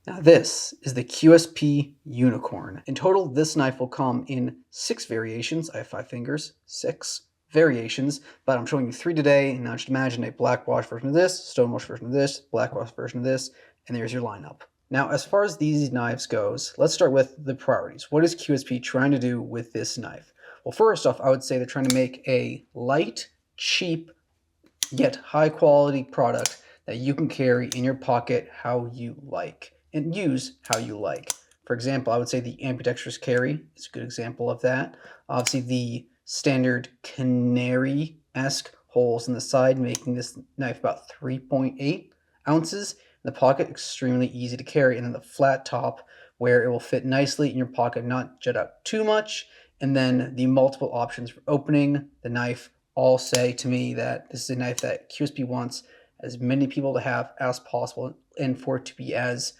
Now this is the QSP Unicorn. In total, this knife will come in 6 variations. I have 5 fingers, 6 variations, but I'm showing you 3 today. Now just imagine a black wash version of this, stone wash version of this, black wash version of this, and there's your lineup. Now, as far as these knives goes, let's start with the priorities. What is QSP trying to do with this knife? Well, first off, I would say they're trying to make a light, cheap, yet high quality product that you can carry in your pocket how you like and use how you like. For example, I would say the ambidextrous carry is a good example of that. Obviously, the standard canary-esque holes in the side, making this knife about 3.8 ounces. In the pocket, extremely easy to carry. And then the flat top, where it will fit nicely in your pocket, not jut out too much. And then the multiple options for opening the knife all say to me that this is a knife that QSP wants as many people to have as possible and for it to be as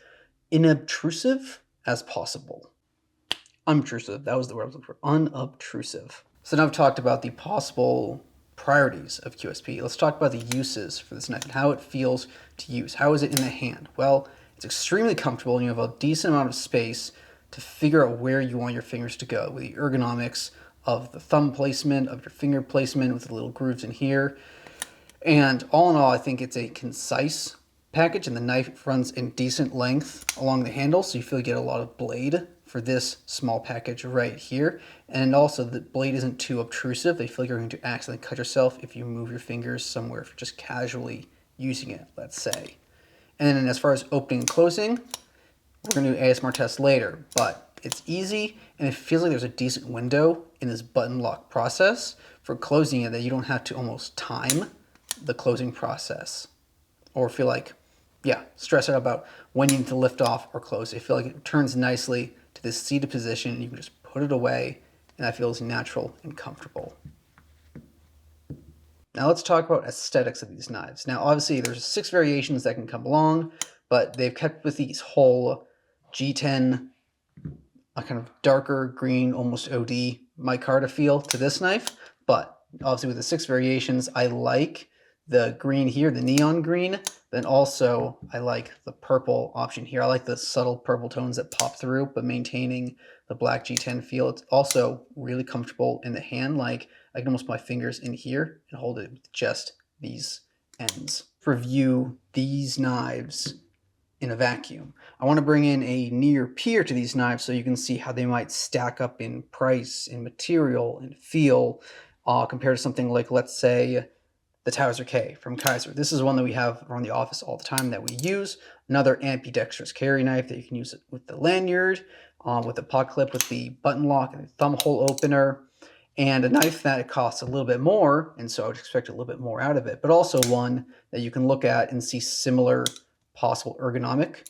inobtrusive as possible. Unobtrusive, that was the word I was looking for. Unobtrusive. So now I've talked about the possible priorities of QSP. Let's talk about the uses for this knife and how it feels to use. How is it in the hand? Well, it's extremely comfortable and you have a decent amount of space to figure out where you want your fingers to go with the ergonomics of the thumb placement, of your finger placement with the little grooves in here. And all in all, I think it's a concise package, and the knife runs in decent length along the handle, so you feel you get a lot of blade for this small package right here. And also the blade isn't too obtrusive. They feel like you're going to accidentally cut yourself if you move your fingers somewhere, if you're just casually using it, let's say. And then as far as opening and closing, we're going to do ASMR test later, but it's easy and it feels like there's a decent window in this button lock process for closing it that you don't have to almost time the closing process or feel like, stress out about when you need to lift off or close. I feel like it turns nicely to this seated position and you can just put it away and that feels natural and comfortable. Now let's talk about aesthetics of these knives. Now obviously there's 6 variations that can come along, but they've kept with these whole G10, a kind of darker green, almost OD micarta feel to this knife. But obviously with the 6 variations, I like the green here, the neon green. Then also I like the purple option here. I like the subtle purple tones that pop through, but maintaining the black G10 feel. It's also really comfortable in the hand. Like I can almost put my fingers in here and hold it with just these ends. Review these knives in a vacuum. I want to bring in a near peer to these knives so you can see how they might stack up in price, in material, and feel compared to something like, let's say, the Towser K from Kaiser. This is one that we have around the office all the time that we use. Another ambidextrous carry knife that you can use with the lanyard, with the pocket clip, with the button lock and the thumb hole opener. And a knife that costs a little bit more, and so I would expect a little bit more out of it, but also one that you can look at and see similar possible ergonomic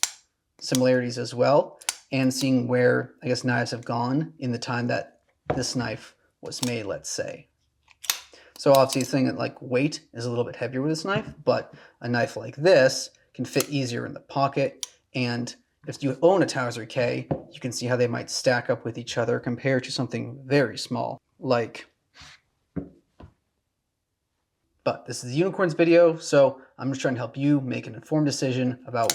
similarities as well, and seeing where, I guess, knives have gone in the time that this knife was made, let's say. So obviously saying that like weight is a little bit heavier with this knife, but a knife like this can fit easier in the pocket. And if you own a Towser K, you can see how they might stack up with each other compared to something very small like. But this is the Unicorns video, so I'm just trying to help you make an informed decision about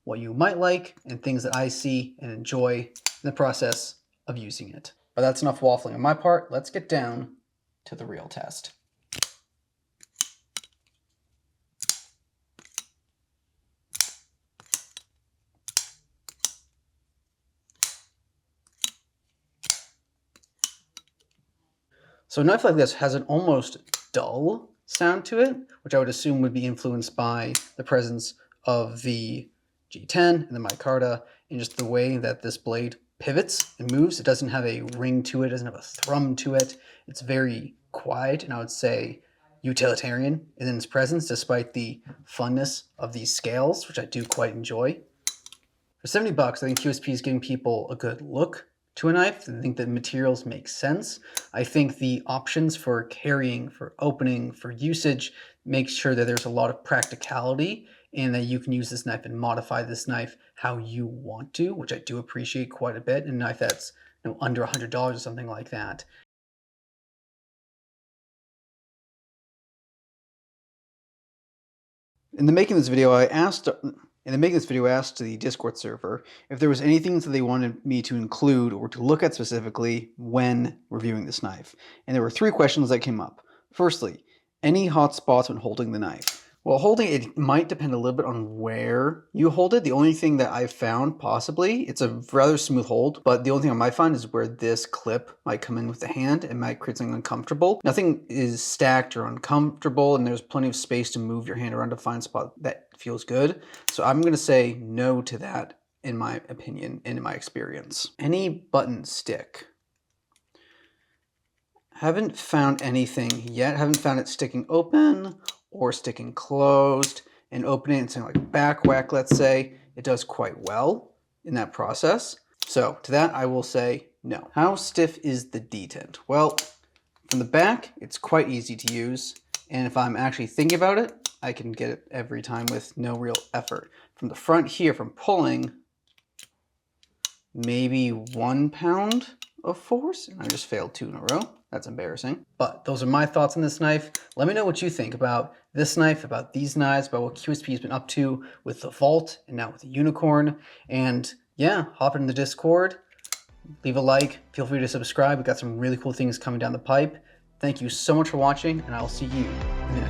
what you might like and things that I see and enjoy in the process of using it. But that's enough waffling on my part. Let's get down to the real test. So a knife like this has an almost dull sound to it, which I would assume would be influenced by the presence of the G10 and the micarta and just the way that this blade pivots and moves. It doesn't have a ring to it, doesn't have a thrum to it. It's very quiet and I would say utilitarian in its presence, despite the funness of these scales, which I do quite enjoy. For 70 bucks, I think QSP is giving people a good look to a knife. I think the materials make sense. I think the options for carrying, for opening, for usage make sure that there's a lot of practicality and that you can use this knife and modify this knife how you want to, which I do appreciate quite a bit. And a knife that's under $100 or something like that. In the making of this video, I asked And then making this video, I asked the Discord server if there was anything that they wanted me to include or to look at specifically when reviewing this knife. And there were 3 questions that came up. Firstly, any hot spots when holding the knife? Well, holding it might depend a little bit on where you hold it. The only thing that I've found, possibly, it's a rather smooth hold, but the only thing I might find is where this clip might come in with the hand and might create something uncomfortable. Nothing is stacked or uncomfortable, and there's plenty of space to move your hand around to find a spot that feels good. So I'm going to say no to that, in my opinion and in my experience. Any button stick. Haven't found anything yet. Haven't found it sticking open or sticking closed, and opening and saying like back whack, let's say. It does quite well in that process. So to that, I will say no. How stiff is the detent? Well, from the back, it's quite easy to use. And if I'm actually thinking about it, I can get it every time with no real effort. From the front here, from pulling, maybe 1 pound of force. And I just failed 2 in a row. That's embarrassing. But those are my thoughts on this knife. Let me know what you think about this knife, about these knives, about what QSP has been up to with the Vault and now with the Unicorn. And yeah, hop in the Discord, leave a like, feel free to subscribe. We've got some really cool things coming down the pipe. Thank you so much for watching, and I'll see you in the